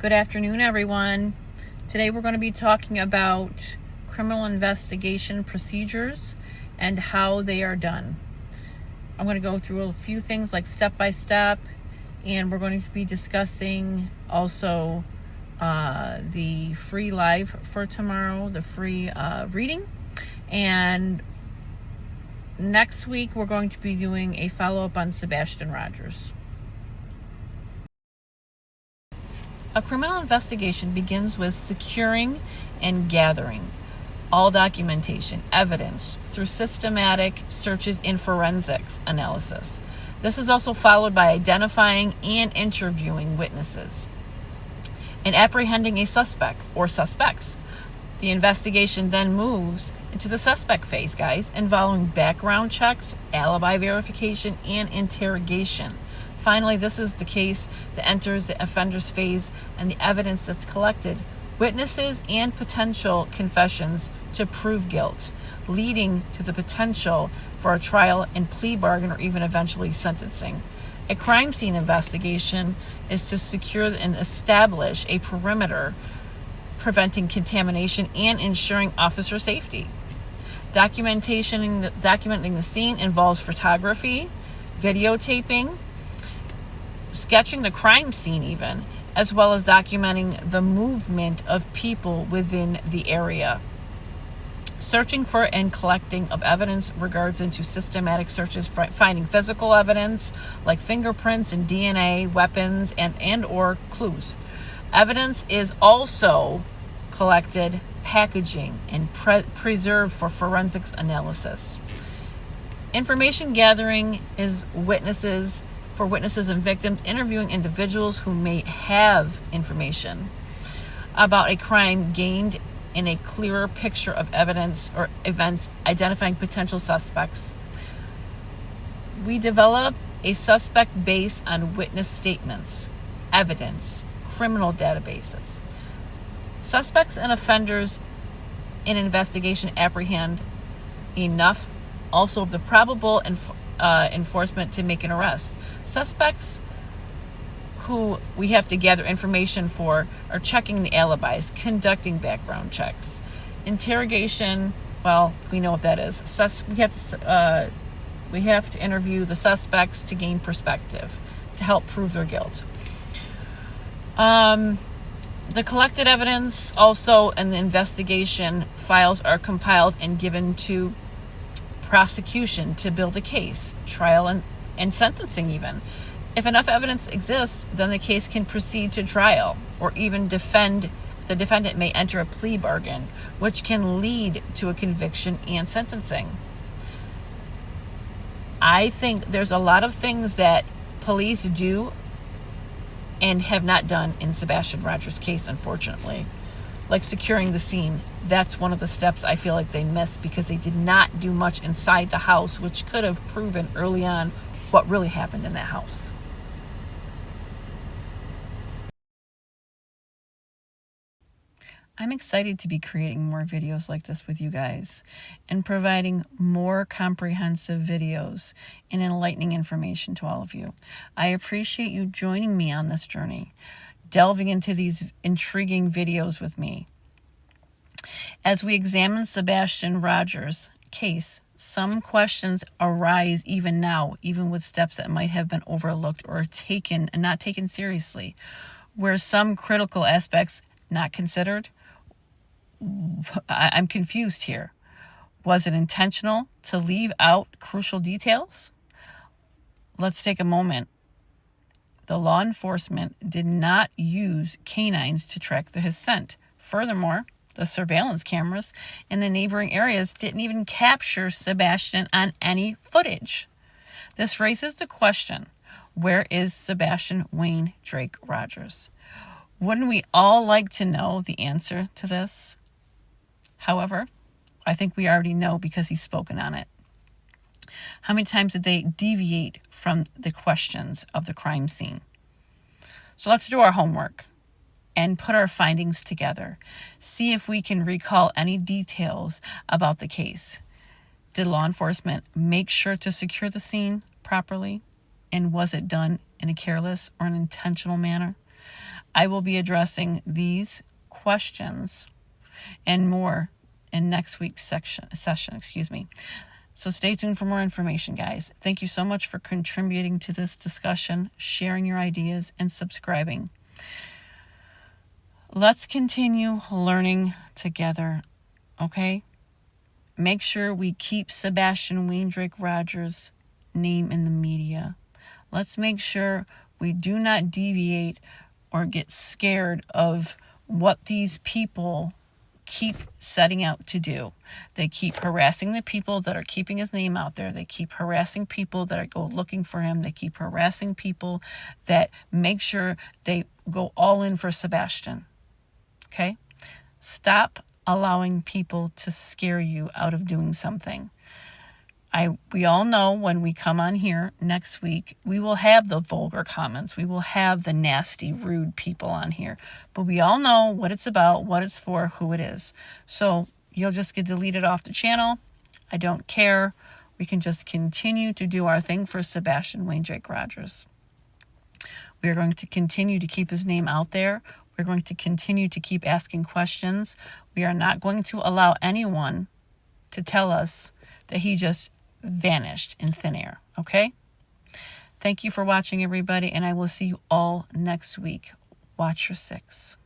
Good afternoon, everyone. Today we're going to be talking about criminal investigation procedures and how they are done. I'm going to go through a few things like step by step, and we're going to be discussing also the free live for tomorrow, the free reading. And next week we're going to be doing a follow-up on Sebastian Rogers. A criminal investigation begins with securing and gathering all documentation, evidence through systematic searches and forensics analysis. This is also followed by identifying and interviewing witnesses and apprehending a suspect or suspects. The investigation then moves into the suspect phase, guys, involving background checks, alibi verification, and interrogation. Finally, this is the case that enters the offender's phase and the evidence that's collected, witnesses and potential confessions to prove guilt, leading to the potential for a trial and plea bargain or even eventually sentencing. A crime scene investigation is to secure and establish a perimeter preventing contamination and ensuring officer safety. Documenting the scene involves photography, videotaping, sketching the crime scene even, as well as documenting the movement of people within the area. Searching for and collecting of evidence regards into systematic searches, finding physical evidence like fingerprints and DNA, weapons, and or clues. Evidence is also collected, packaging, and preserved for forensics analysis. Information gathering is witnesses and victims, interviewing individuals who may have information about a crime gained in a clearer picture of evidence or events, identifying potential suspects. We develop a suspect based on witness statements, evidence, criminal databases. Suspects and offenders in investigation apprehend enough also of the probable enforcement to make an arrest. Suspects who we have to gather information for are checking the alibis, conducting background checks. Interrogation, well, we know what that is. We have to interview the suspects to gain perspective, to help prove their guilt. The collected evidence also and the investigation files are compiled and given to prosecution to build a case, trial, and sentencing even. If enough evidence exists, then the case can proceed to trial, or even the defendant may enter a plea bargain, which can lead to a conviction and sentencing. I think there's a lot of things that police do and have not done in Sebastian Rogers' case, unfortunately. Like securing the scene. That's one of the steps I feel like they missed because they did not do much inside the house, which could have proven early on what really happened in that house. I'm excited to be creating more videos like this with you guys and providing more comprehensive videos and enlightening information to all of you. I appreciate you joining me on this journey, delving into these intriguing videos with me. As we examine Sebastian Rogers' case, some questions arise even now, even with steps that might have been overlooked or taken and not taken seriously, where some critical aspects not considered. I'm confused here. Was it intentional to leave out crucial details? Let's take a moment. The law enforcement did not use canines to track his scent. Furthermore, the surveillance cameras in the neighboring areas didn't even capture Sebastian on any footage. This raises the question, where is Sebastian Wayne Drake Rogers? Wouldn't we all like to know the answer to this? However, I think we already know because he's spoken on it. How many times did they deviate from the questions of the crime scene? So let's do our homework and put our findings together. See if we can recall any details about the case. Did law enforcement make sure to secure the scene properly? And was it done in a careless or an intentional manner? I will be addressing these questions and more in next week's session. So stay tuned for more information, guys. Thank you so much for contributing to this discussion, sharing your ideas, and subscribing. Let's continue learning together, okay? Make sure we keep Sebastian Wayne Drake Rogers' name in the media. Let's make sure we do not deviate or get scared of what these people keep setting out to do. They keep harassing the people that are keeping his name out there. They keep harassing people that go looking for him. They keep harassing people that make sure they go all in for Sebastian. Okay? Stop allowing people to scare you out of doing something. We all know when we come on here next week, we will have the vulgar comments. We will have the nasty, rude people on here. But we all know what it's about, what it's for, who it is. So you'll just get deleted off the channel. I don't care. We can just continue to do our thing for Sebastian Wayne Drake Rogers. We are going to continue to keep his name out there. We're going to continue to keep asking questions. We are not going to allow anyone to tell us that he just vanished in thin air, okay? Thank you for watching, everybody, and I will see you all next week. Watch your 6.